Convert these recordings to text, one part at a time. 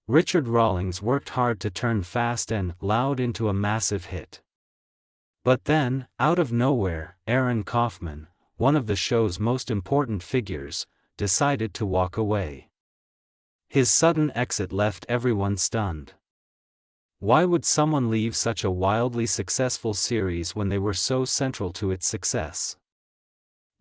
Richard Rawlings worked hard to turn Fast and Loud into a massive hit. But then, out of nowhere, Aaron Kaufman, one of the show's most important figures, decided to walk away. His sudden exit left everyone stunned. Why would someone leave such a wildly successful series when they were so central to its success?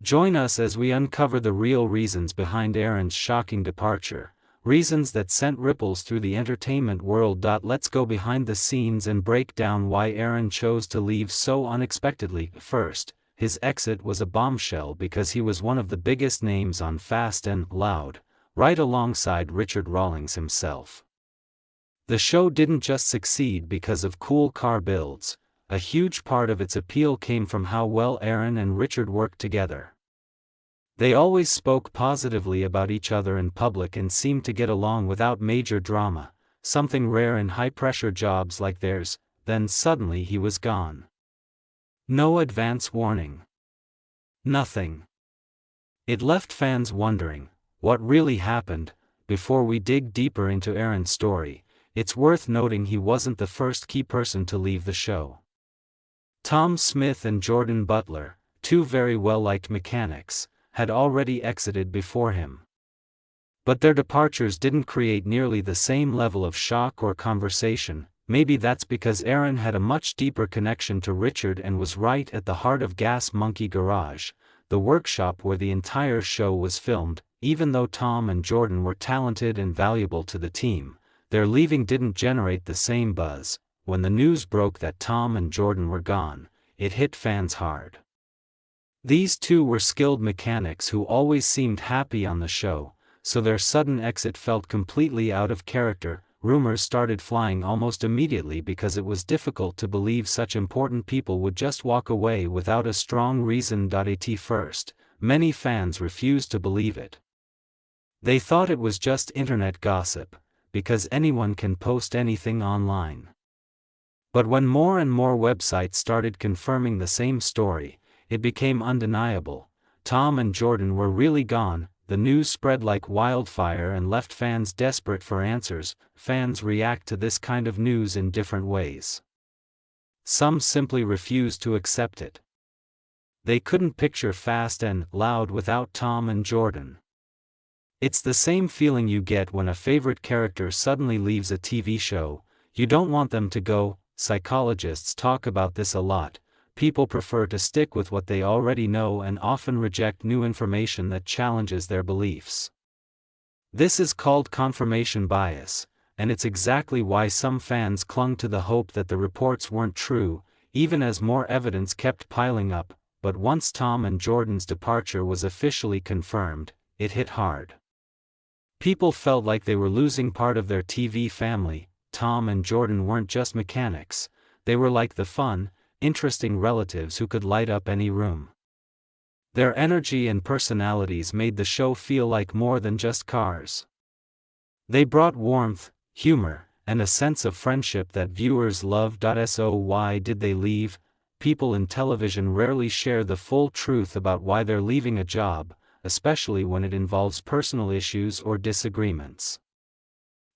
Join us as we uncover the real reasons behind Aaron's shocking departure, reasons that sent ripples through the entertainment world. Let's go behind the scenes and break down why Aaron chose to leave so unexpectedly. First, his exit was a bombshell because he was one of the biggest names on Fast and Loud, right alongside Richard Rawlings himself. The show didn't just succeed because of cool car builds. A huge part of its appeal came from how well Aaron and Richard worked together. They always spoke positively about each other in public and seemed to get along without major drama, something rare in high-pressure jobs like theirs. Then suddenly he was gone. No advance warning. Nothing. It left fans wondering, what really happened? Before we dig deeper into Aaron's story, it's worth noting he wasn't the first key person to leave the show. Tom Smith and Jordan Butler, two very well-liked mechanics, had already exited before him. But their departures didn't create nearly the same level of shock or conversation. Maybe that's because Aaron had a much deeper connection to Richard and was right at the heart of Gas Monkey Garage, the workshop where the entire show was filmed. Even though Tom and Jordan were talented and valuable to the team, their leaving didn't generate the same buzz. When the news broke that Tom and Jordan were gone, it hit fans hard. These two were skilled mechanics who always seemed happy on the show, so their sudden exit felt completely out of character. Rumors started flying almost immediately because it was difficult to believe such important people would just walk away without a strong reason. At first, many fans refused to believe it. They thought it was just internet gossip, because anyone can post anything online. But when more and more websites started confirming the same story, it became undeniable. Tom and Jordan were really gone. The news spread like wildfire and left fans desperate for answers. Fans react to this kind of news in different ways. Some simply refused to accept it. They couldn't picture Fast and Loud without Tom and Jordan. It's the same feeling you get when a favorite character suddenly leaves a TV show. You don't want them to go. Psychologists talk about this a lot. People prefer to stick with what they already know and often reject new information that challenges their beliefs. This is called confirmation bias, and it's exactly why some fans clung to the hope that the reports weren't true, even as more evidence kept piling up. But once Tom and Jordan's departure was officially confirmed, it hit hard. People felt like they were losing part of their TV family. Tom and Jordan weren't just mechanics, they were like the fun, interesting relatives who could light up any room. Their energy and personalities made the show feel like more than just cars. They brought warmth, humor, and a sense of friendship that viewers loved. So why did they leave? People in television rarely share the full truth about why they're leaving a job, especially when it involves personal issues or disagreements.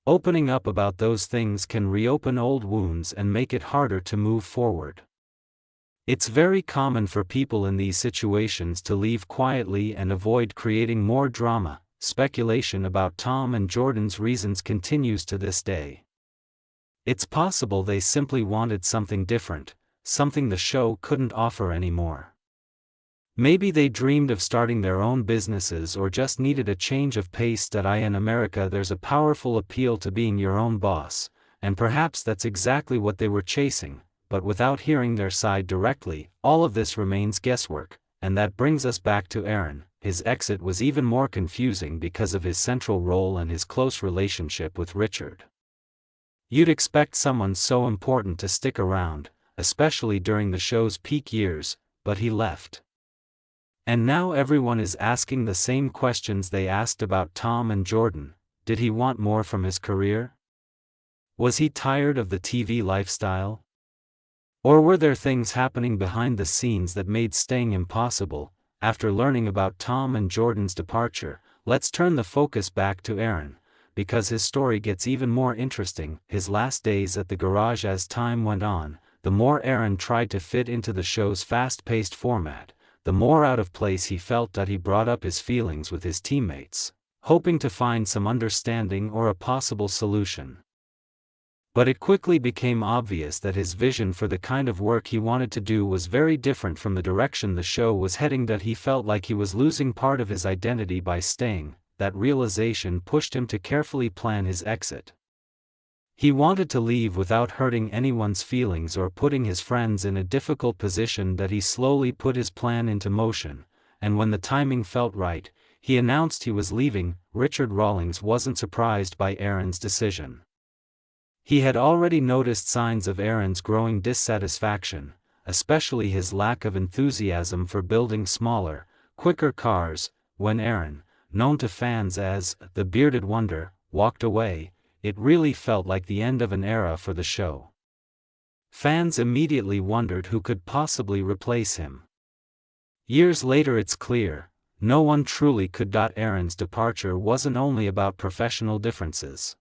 Opening up about those things can reopen old wounds and make it harder to move forward. It's very common for people in these situations to leave quietly and avoid creating more drama. Speculation about Tom and Jordan's reasons continues to this day. It's possible they simply wanted something different, something the show couldn't offer anymore. Maybe they dreamed of starting their own businesses or just needed a change of pace. In America there's a powerful appeal to being your own boss, and perhaps that's exactly what they were chasing, but without hearing their side directly, all of this remains guesswork. And that brings us back to Aaron. His exit was even more confusing because of his central role and his close relationship with Richard. You'd expect someone so important to stick around, especially during the show's peak years, but he left. And now everyone is asking the same questions they asked about Tom and Jordan. Did he want more from his career? Was he tired of the TV lifestyle? Or were there things happening behind the scenes that made staying impossible? After learning about Tom and Jordan's departure, let's turn the focus back to Aaron, because his story gets even more interesting. His last days at the garage. As time went on, the more Aaron tried to fit into the show's fast-paced format, the more out of place he felt. He brought up his feelings with his teammates, hoping to find some understanding or a possible solution. But it quickly became obvious that his vision for the kind of work he wanted to do was very different from the direction the show was heading. He felt like he was losing part of his identity by staying. That realization pushed him to carefully plan his exit. He wanted to leave without hurting anyone's feelings or putting his friends in a difficult position. He slowly put his plan into motion, and when the timing felt right, he announced he was leaving. Richard Rawlings wasn't surprised by Aaron's decision. He had already noticed signs of Aaron's growing dissatisfaction, especially his lack of enthusiasm for building smaller, quicker cars. When Aaron, known to fans as the Bearded Wonder, walked away, it really felt like the end of an era for the show. Fans immediately wondered who could possibly replace him. Years later, it's clear, no one truly could. Aaron's departure wasn't only about professional differences.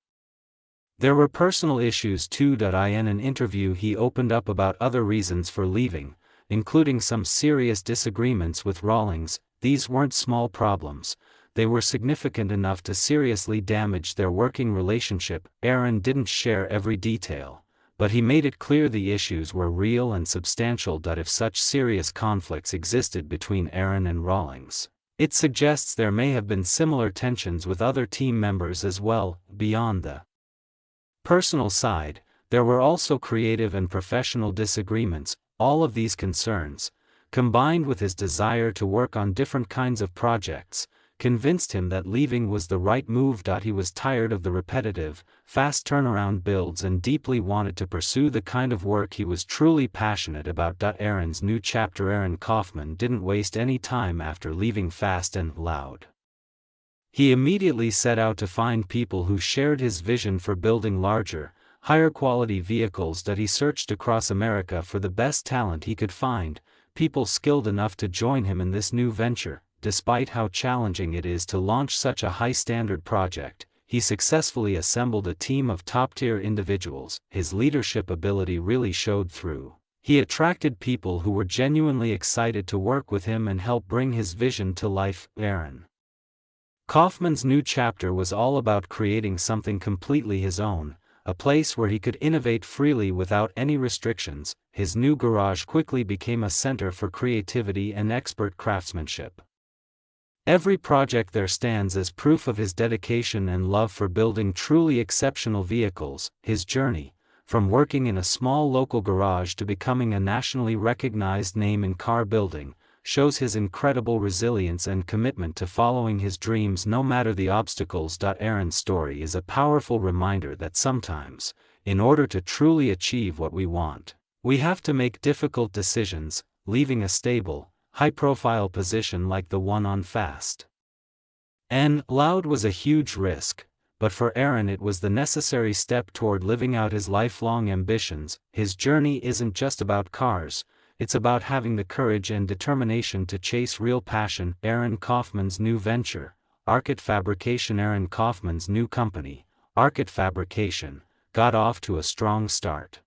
There were personal issues too. In an interview, he opened up about other reasons for leaving, including some serious disagreements with Rawlings. These weren't small problems, they were significant enough to seriously damage their working relationship. Aaron didn't share every detail, but he made it clear the issues were real and substantial. If such serious conflicts existed between Aaron and Rawlings, it suggests there may have been similar tensions with other team members as well. Beyond the personal side, there were also creative and professional disagreements. All of these concerns, combined with his desire to work on different kinds of projects, convinced him that leaving was the right move. He was tired of the repetitive, fast turnaround builds and deeply wanted to pursue the kind of work he was truly passionate about. Aaron's new chapter. Aaron Kaufman didn't waste any time after leaving Fast and Loud. He immediately set out to find people who shared his vision for building larger, higher-quality vehicles. He searched across America for the best talent he could find, people skilled enough to join him in this new venture. Despite how challenging it is to launch such a high-standard project, he successfully assembled a team of top-tier individuals. His leadership ability really showed through. He attracted people who were genuinely excited to work with him and help bring his vision to life. Aaron Kaufman's new chapter was all about creating something completely his own, a place where he could innovate freely without any restrictions. His new garage quickly became a center for creativity and expert craftsmanship. Every project there stands as proof of his dedication and love for building truly exceptional vehicles. His journey, from working in a small local garage to becoming a nationally recognized name in car building, shows his incredible resilience and commitment to following his dreams no matter the obstacles. Aaron's story is a powerful reminder that sometimes, in order to truly achieve what we want, we have to make difficult decisions. Leaving a stable, high-profile position like the one on Fast and Loud was a huge risk, but for Aaron it was the necessary step toward living out his lifelong ambitions. His journey isn't just about cars, it's about having the courage and determination to chase real passion. Aaron Kaufman's new venture, Arcot Fabrication. Aaron Kaufman's new company, Arcot Fabrication, got off to a strong start.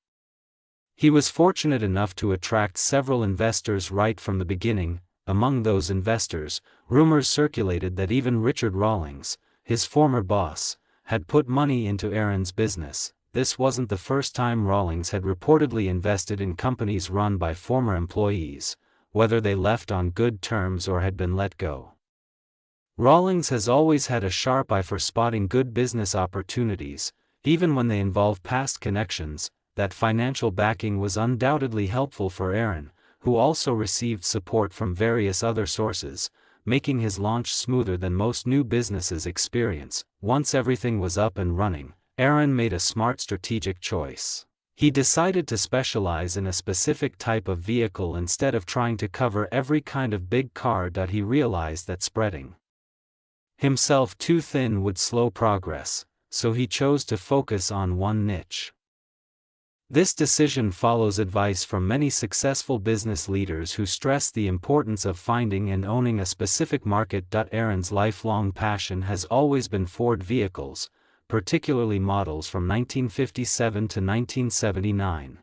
He was fortunate enough to attract several investors right from the beginning. Among those investors, rumors circulated that even Richard Rawlings, his former boss, had put money into Aaron's business. This wasn't the first time Rawlings had reportedly invested in companies run by former employees, whether they left on good terms or had been let go. Rawlings has always had a sharp eye for spotting good business opportunities, even when they involve past connections. That financial backing was undoubtedly helpful for Aaron, who also received support from various other sources, making his launch smoother than most new businesses experience. Once everything was up and running, Aaron made a smart strategic choice. He decided to specialize in a specific type of vehicle instead of trying to cover every kind of big car. He realized that spreading himself too thin would slow progress, so he chose to focus on one niche. This decision follows advice from many successful business leaders who stress the importance of finding and owning a specific market. Aaron's lifelong passion has always been Ford vehicles, particularly models from 1957 to 1979.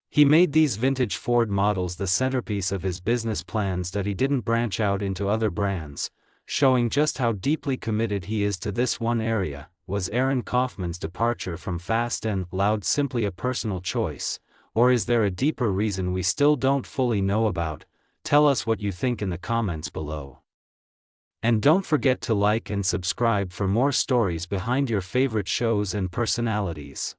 He made these vintage Ford models the centerpiece of his business plans that he didn't branch out into other brands, showing just how deeply committed he is to this one area. Was Aaron Kaufman's departure from Fast and Loud simply a personal choice, or is there a deeper reason we still don't fully know about? Tell us what you think in the comments below. And don't forget to like and subscribe for more stories behind your favorite shows and personalities.